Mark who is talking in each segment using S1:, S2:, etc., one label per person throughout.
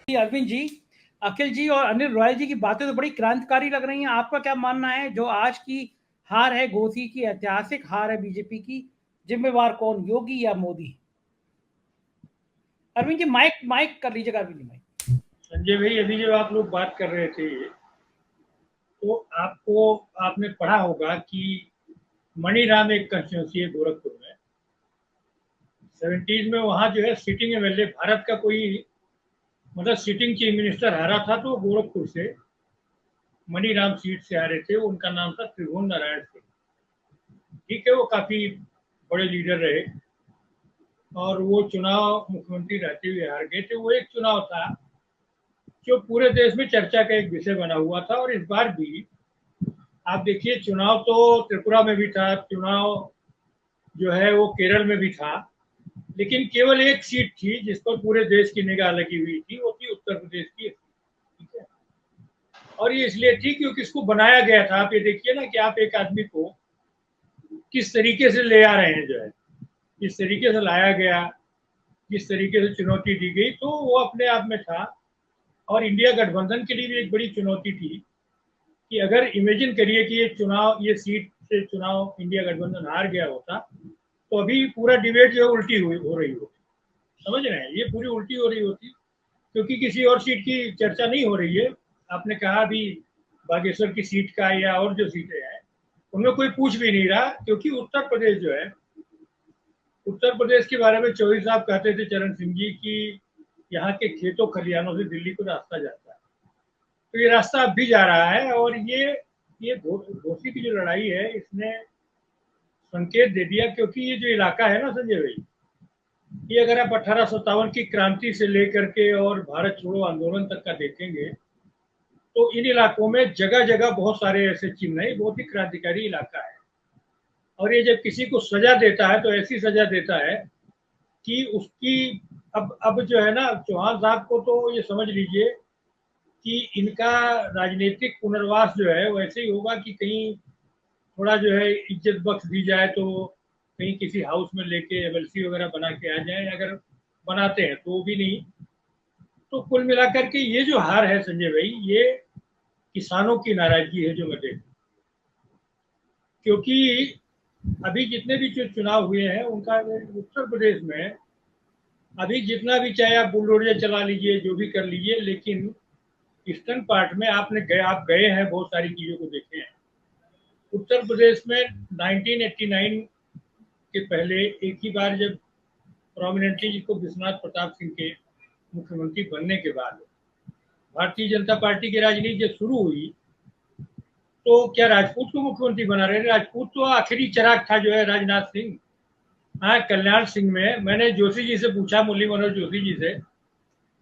S1: अरविंद जी, अखिल जी और अनिल रॉयल जी की बातें तो बड़ी क्रांतिकारी लग रही हैं। आपका क्या मानना है, जो आज की हार है, घोसी की ऐतिहासिक हार है बीजेपी की, जिम्मेवार कौन, योगी या मोदी? अरविंद जी माइक माइक कर लीजिएगा। अरविंद जी माइक।
S2: संजय भाई, अभी जब आप लोग बात कर रहे थे तो आपने पढ़ा होगा कि मणिराम एक कंस्टिट्यूंसी है गोरखपुर में। 70s में वहाँ जो है सिटिंग एमएलए भारत का कोई, मतलब सिटिंग चीफ मिनिस्टर हारा था तो गोरखपुर से मणिराम सीट से हारे थे। उनका नाम था त्रिभुवन नारायण सिंह। ठीक है, वो काफी बड़े लीडर रहे और वो चुनाव मुख्यमंत्री रहते हुए हार गए थे। वो एक चुनाव था जो पूरे देश में चर्चा का एक विषय बना हुआ था। और इस बार भी आप देखिए, चुनाव तो त्रिपुरा में भी था, चुनाव जो है वो केरल में भी था, लेकिन केवल एक सीट थी जिस पर पूरे देश की निगाह लगी हुई थी, वो थी उत्तर प्रदेश की। ठीक है, और ये इसलिए थी क्योंकि इसको बनाया गया था। आप ये देखिए ना कि आप एक आदमी को किस तरीके से ले आ रहे हैं, जो है किस तरीके से लाया गया, किस तरीके से चुनौती दी गई, तो वो अपने आप में था। और इंडिया गठबंधन के लिए भी एक बड़ी चुनौती थी कि अगर इमेजिन करिए कि ये सीट से चुनाव इंडिया गठबंधन हार गया होता तो अभी पूरा डिबेट जो है उल्टी हो रही होती। समझ रहे हैं, ये पूरी उल्टी हो रही होती क्योंकि किसी और सीट की चर्चा नहीं हो रही है। आपने कहा अभी बागेश्वर की सीट का या और जो सीटें हैं उनमें कोई पूछ भी नहीं रहा, क्योंकि उत्तर प्रदेश जो है, उत्तर प्रदेश के बारे में चौधरी साहब कहते थे, चरण सिंह जी, कि यहाँ के खेतों खलिहानों से दिल्ली को रास्ता जाता है। तो ये रास्ता अब भी जा रहा है। और ये घोसी की जो लड़ाई है इसने संकेत दे दिया, क्योंकि ये जो इलाका है ना संजय भाई, ये अगर आप 1857 की क्रांति से लेकर के और भारत छोड़ो आंदोलन तक का देखेंगे तो इन इलाकों में जगह जगह बहुत सारे ऐसे चिन्ह है। बहुत ही क्रांतिकारी इलाका है। और ये जब किसी को सजा देता है तो ऐसी सजा देता है कि उसकी, अब जो है ना, चौहान साहब को तो ये समझ लीजिए कि इनका राजनीतिक पुनर्वास जो है वैसे ही होगा कि कहीं थोड़ा जो है इज्जत बख्श दी जाए तो कहीं किसी हाउस में लेके एमएलसी वगैरह बना के आ जाए, अगर बनाते हैं तो भी नहीं। तो कुल मिलाकर के ये जो हार है संजय भाई, ये किसानों की नाराजगी है जो मैं देख, क्योंकि अभी जितने भी जो चुनाव हुए हैं उनका उत्तर प्रदेश में अभी जितना भी, चाहे आप बुलडोजर चला लीजिए, जो भी कर लीजिए, लेकिन ईस्टर्न पार्ट में आप गए हैं, बहुत सारी चीजों को देखे हैं। उत्तर प्रदेश में 1989 के पहले एक ही बार जब प्रोमिनेंटली जिसको विश्वनाथ प्रताप सिंह के मुख्यमंत्री बनने के बाद भारतीय जनता पार्टी की राजनीति जब शुरू हुई तो क्या राजपूत को मुख्यमंत्री बना रहे? राजपूत तो आखिरी चिराग था जो है राजनाथ सिंह। हाँ, कल्याण सिंह में मैंने जोशी जी से पूछा, मुरली मनोहर जोशी जी से,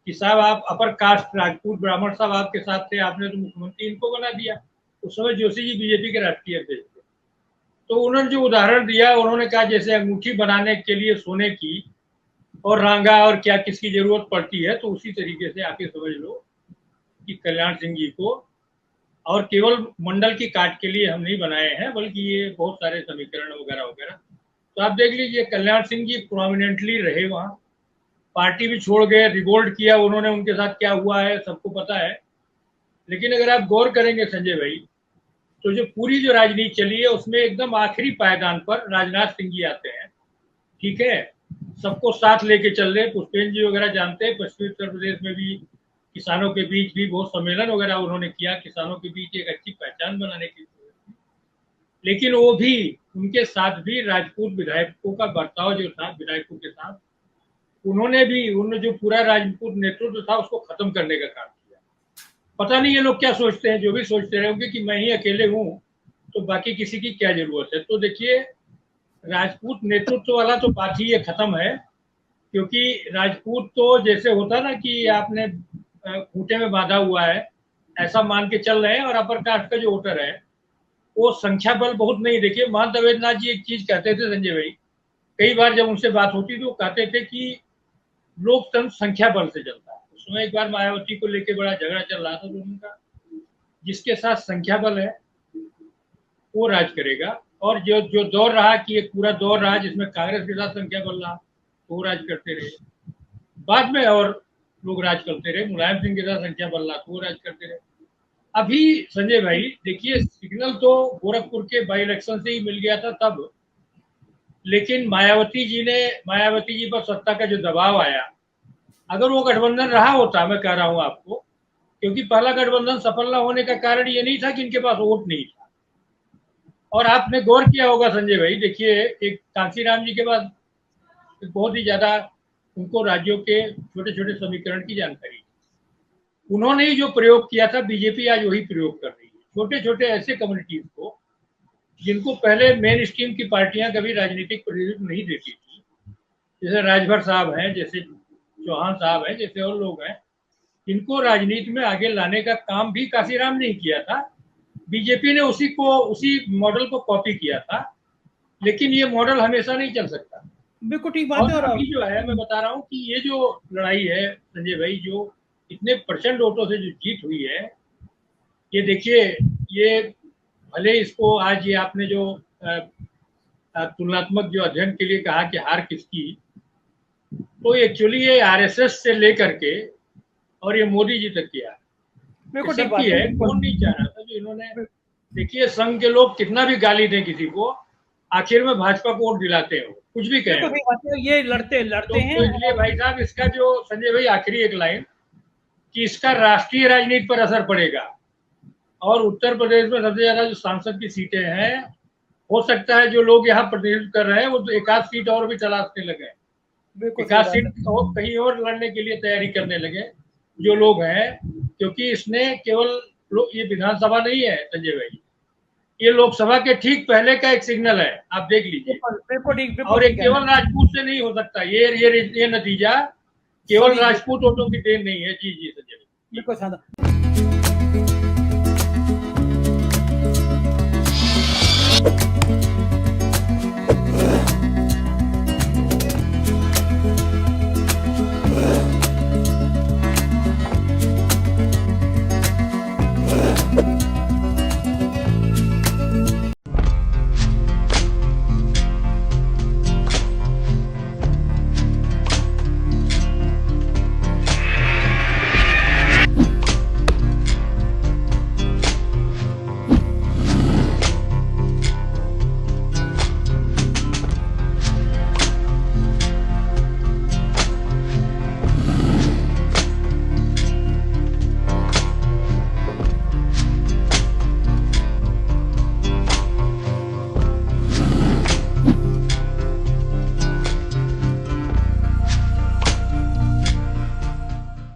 S2: कि साहब आप अपर कास्ट राजपूत ब्राह्मण साहब आपके साथ थे, आपने तो मुख्यमंत्री इनको बना दिया। उस समय जोशी जी बीजेपी के राष्ट्रीय अध्यक्ष थे। तो उन्होंने जो उदाहरण दिया, उन्होंने कहा जैसे अंगूठी बनाने के लिए सोने की और रांगा और क्या किसकी जरूरत पड़ती है, तो उसी तरीके से आके समझ लो कि कल्याण सिंह जी को, और केवल मंडल की काट के लिए हम नहीं बनाए हैं, बल्कि ये बहुत सारे समीकरण वगैरह वगैरह। तो आप देख लीजिए, कल्याण सिंह जी प्रोमिनेंटली रहे वहां, पार्टी भी छोड़ गए, रिवोल्ट किया उन्होंने, उनके साथ क्या हुआ है सबको पता है। लेकिन अगर आप गौर करेंगे संजय भाई, तो जो पूरी जो राजनीति चली है उसमें एकदम आखिरी पायदान पर राजनाथ सिंह जी आते हैं। ठीक है, सबको साथ लेके चल रहे, पुष्पेंद्र जी वगैरह जानते हैं, पश्चिमी उत्तर प्रदेश में भी किसानों के बीच भी बहुत सम्मेलन वगैरह उन्होंने किया, किसानों के बीच एक अच्छी पहचान बनाने की। लेकिन वो भी, उनके साथ भी राजपूत विधायकों का बर्ताव जो था विधायकों के साथ, उन्होंने जो पूरा राजपूत नेतृत्व था उसको खत्म करने का काम किया। पता नहीं ये लोग क्या सोचते हैं, जो भी सोचते रहे होंगे कि मैं ही अकेले हूं तो बाकी किसी की क्या जरूरत है। तो देखिए, राजपूत नेतृत्व वाला तो बात ही ये खत्म है, क्योंकि राजपूत तो जैसे होता ना कि आपने खूंटे में बांधा हुआ है, ऐसा मान के चल रहे हैं। और अपर कास्ट का जो वोटर है वो संख्या बल बहुत नहीं। देखिए, महंत अवेद्यनाथ जी एक चीज कहते थे संजय भाई, कई बार जब उनसे बात होती तो कहते थे कि लोकतंत्र संख्या बल से चलता है। उस समय एक बार मायावती को लेकर बड़ा झगड़ा चल रहा था, तो उनका जिसके साथ संख्या बल है वो राज करेगा। और जो जो दौर रहा कि एक पूरा दौर रहा जिसमें कांग्रेस के साथ संख्या बल रहा, वो राज करते रहे। बाद में और लोग राज करते रहे, मुलायम सिंह के साथ संख्या बल्ला वो राज करते रहे। अभी संजय भाई देखिए, सिग्नल तो गोरखपुर के बाई इलेक्शन से ही मिल गया था तब, लेकिन मायावती जी पर सत्ता का जो दबाव आया, अगर वो गठबंधन रहा होता, मैं कह रहा हूं आपको, क्योंकि पहला गठबंधन सफल न होने का कारण ये नहीं था कि इनके पास वोट नहीं था। और आपने गौर किया होगा संजय भाई, देखिए एक कांसीराम जी के पास बहुत ही ज्यादा उनको राज्यों के छोटे छोटे समीकरण की जानकारी, उन्होंने ही जो प्रयोग किया था, बीजेपी आज वही प्रयोग कर रही है। छोटे छोटे ऐसे कम्युनिटीज को जिनको पहले मेन स्ट्रीम की पार्टियां कभी राजनीतिक प्रतिनिधित्व नहीं देती थी, जैसे राजभर साहब हैं, जैसे चौहान साहब हैं, जैसे और लोग हैं, इनको राजनीति में आगे लाने का काम भी कांसीराम ने किया था। बीजेपी ने उसी मॉडल को कॉपी किया था, लेकिन ये मॉडल हमेशा नहीं चल सकता।
S1: बिल्कुल ठीक बात है।
S2: और अभी जो है, मैं बता रहा हूँ कि ये जो लड़ाई है संजय भाई, जो इतने प्रचंड वोटों से जो जीत हुई है, ये देखिए, ये भले इसको आज ये आपने जो तुलनात्मक जो अध्ययन के लिए कहा कि हार किसकी, तो एक्चुअली ये आरएसएस से लेकर के और ये मोदी जी तक की हार सबकी है। कौन नहीं चाह रहा था जो इन्होंने, देखिए संघ के लोग कितना भी गाली दें किसी को, आखिर में भाजपा को वोट दिलाते हैं, कुछ भी कहें,
S1: ये लड़ते हैं।
S2: तो इसलिए भाई साहब, इसका जो संजय भाई आखिरी एक लाइन कि इसका राष्ट्रीय राजनीति पर असर पड़ेगा, और उत्तर प्रदेश में सबसे ज्यादा जो सांसद की सीटें हैं, हो सकता है जो लोग यहाँ प्रतिनिधित्व कर रहे हैं वो तो एक आध सीट और भी तलाशने लगे, एक आध सीट कहीं और लड़ने के लिए तैयारी करने लगे जो लोग हैं, क्योंकि इसने केवल ये विधानसभा नहीं है संजय भाई, ये लोकसभा के ठीक पहले का एक सिग्नल है, आप देख लीजिए। और ये केवल राजपूत से नहीं हो सकता, ये नतीजा केवल राजपूत वोटों की देन नहीं है। जी संजय भाई,
S1: बिल्कुल।